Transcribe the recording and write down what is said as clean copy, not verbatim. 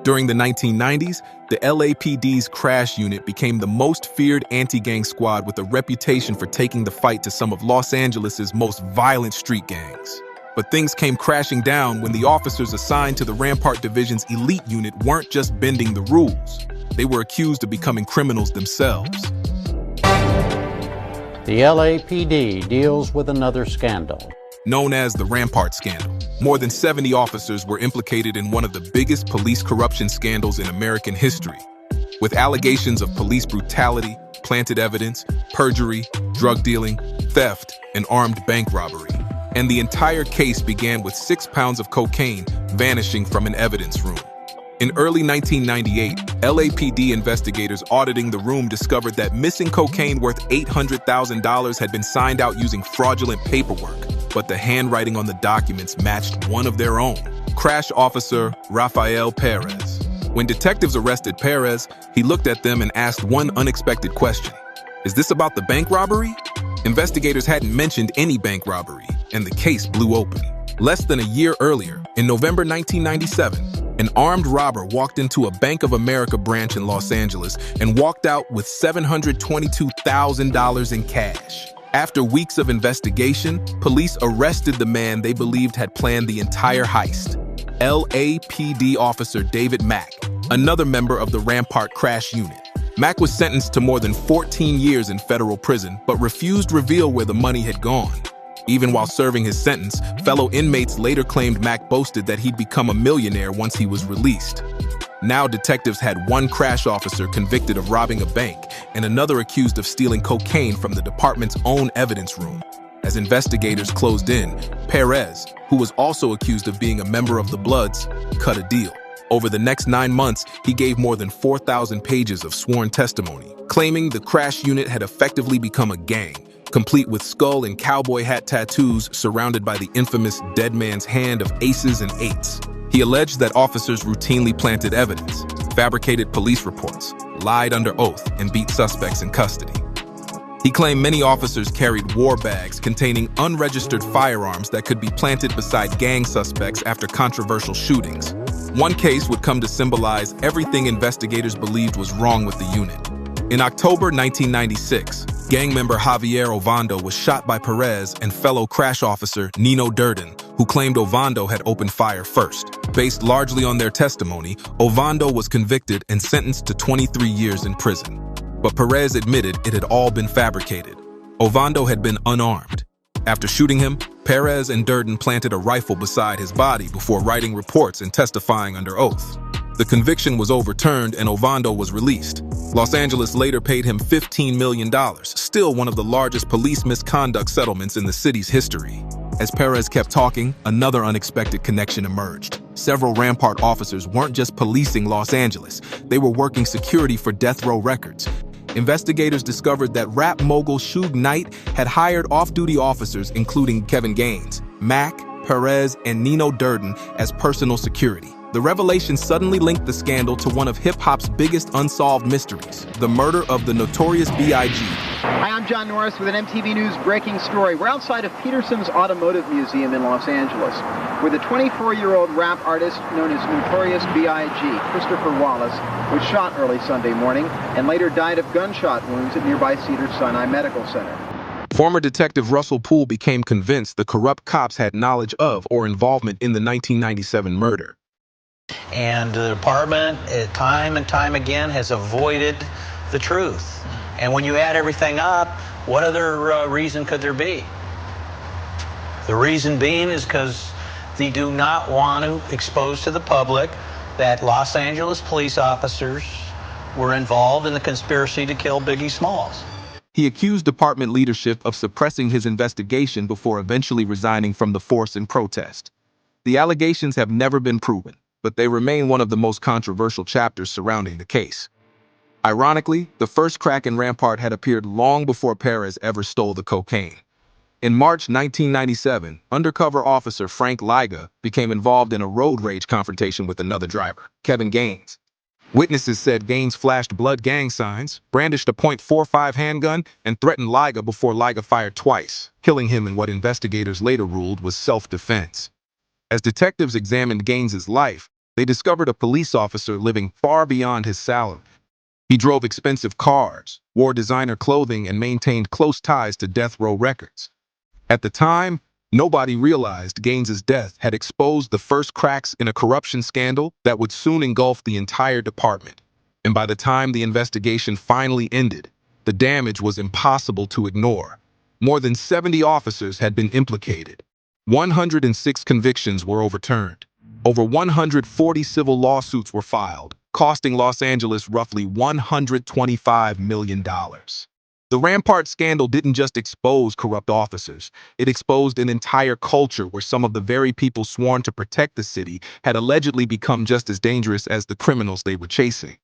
During the 1990s, the LAPD's crash unit became the most feared anti-gang squad with a reputation for taking the fight to some of Los Angeles's most violent street gangs. But things came crashing down when the officers assigned to the Rampart Division's elite unit weren't just bending the rules. They were accused of becoming criminals themselves. The LAPD deals with another scandal. Known as the Rampart Scandal, more than 70 officers were implicated in one of the biggest police corruption scandals in American history, with allegations of police brutality, planted evidence, perjury, drug dealing, theft, and armed bank robbery. And the entire case began with 6 pounds of cocaine vanishing from an evidence room. In early 1998, LAPD investigators auditing the room discovered that missing cocaine worth $800,000 had been signed out using fraudulent paperwork, but the handwriting on the documents matched one of their own, Crash Officer Rafael Perez. When detectives arrested Perez, he looked at them and asked one unexpected question. "Is this about the bank robbery?" Investigators hadn't mentioned any bank robbery, and the case blew open. Less than a year earlier, in November 1997, an armed robber walked into a Bank of America branch in Los Angeles and walked out with $722,000 in cash. After weeks of investigation, police arrested the man they believed had planned the entire heist, LAPD officer David Mack, another member of the Rampart crash unit. Mack was sentenced to more than 14 years in federal prison, but refused to reveal where the money had gone. Even while serving his sentence, fellow inmates later claimed Mack boasted that he'd become a millionaire once he was released. Now detectives had one crash officer convicted of robbing a bank and another accused of stealing cocaine from the department's own evidence room. As investigators closed in, Perez, who was also accused of being a member of the Bloods, cut a deal. Over the next 9 months, he gave more than 4,000 pages of sworn testimony, claiming the crash unit had effectively become a gang, complete with skull and cowboy hat tattoos surrounded by the infamous dead man's hand of aces and eights. He alleged that officers routinely planted evidence, fabricated police reports, lied under oath, and beat suspects in custody. He claimed many officers carried war bags containing unregistered firearms that could be planted beside gang suspects after controversial shootings. One case would come to symbolize everything investigators believed was wrong with the unit. In October 1996, gang member Javier Ovando was shot by Perez and fellow crash officer Nino Durden, who claimed Ovando had opened fire first. Based largely on their testimony, Ovando was convicted and sentenced to 23 years in prison. But Perez admitted it had all been fabricated. Ovando had been unarmed. After shooting him, Perez and Durden planted a rifle beside his body before writing reports and testifying under oath. The conviction was overturned and Ovando was released. Los Angeles later paid him $15 million, still one of the largest police misconduct settlements in the city's history. As Perez kept talking, another unexpected connection emerged. Several Rampart officers weren't just policing Los Angeles, they were working security for Death Row Records. Investigators discovered that rap mogul Suge Knight had hired off-duty officers including Kevin Gaines, Mack, Perez, and Nino Durden as personal security. The revelation suddenly linked the scandal to one of hip-hop's biggest unsolved mysteries, the murder of the notorious B.I.G. Hi, I'm John Norris with an MTV News breaking story. We're outside of Peterson's Automotive Museum in Los Angeles, where the 24-year-old rap artist known as Notorious B.I.G., Christopher Wallace, was shot early Sunday morning and later died of gunshot wounds at nearby Cedars-Sinai Medical Center. Former Detective Russell Poole became convinced the corrupt cops had knowledge of or involvement in the 1997 murder. And the department, time and time again, has avoided the truth. And when you add everything up, what other reason could there be? The reason being is because they do not want to expose to the public that Los Angeles police officers were involved in the conspiracy to kill Biggie Smalls. He accused department leadership of suppressing his investigation before eventually resigning from the force in protest. The allegations have never been proven, but they remain one of the most controversial chapters surrounding the case. Ironically, the first crack in Rampart had appeared long before Perez ever stole the cocaine. In March 1997, undercover officer Frank Liga became involved in a road rage confrontation with another driver, Kevin Gaines. Witnesses said Gaines flashed blood gang signs, brandished a .45 handgun, and threatened Liga before Liga fired twice, killing him in what investigators later ruled was self-defense. As detectives examined Gaines's life, They discovered a police officer living far beyond his salary. He drove expensive cars, wore designer clothing, and maintained close ties to death row records. At the time, nobody realized Gaines's death had exposed the first cracks in a corruption scandal that would soon engulf the entire department. And by the time the investigation finally ended, the damage was impossible to ignore. More than 70 officers had been implicated. 106 convictions were overturned. Over 140 civil lawsuits were filed, costing Los Angeles roughly $125 million. The Rampart scandal didn't just expose corrupt officers. It exposed an entire culture where some of the very people sworn to protect the city had allegedly become just as dangerous as the criminals they were chasing.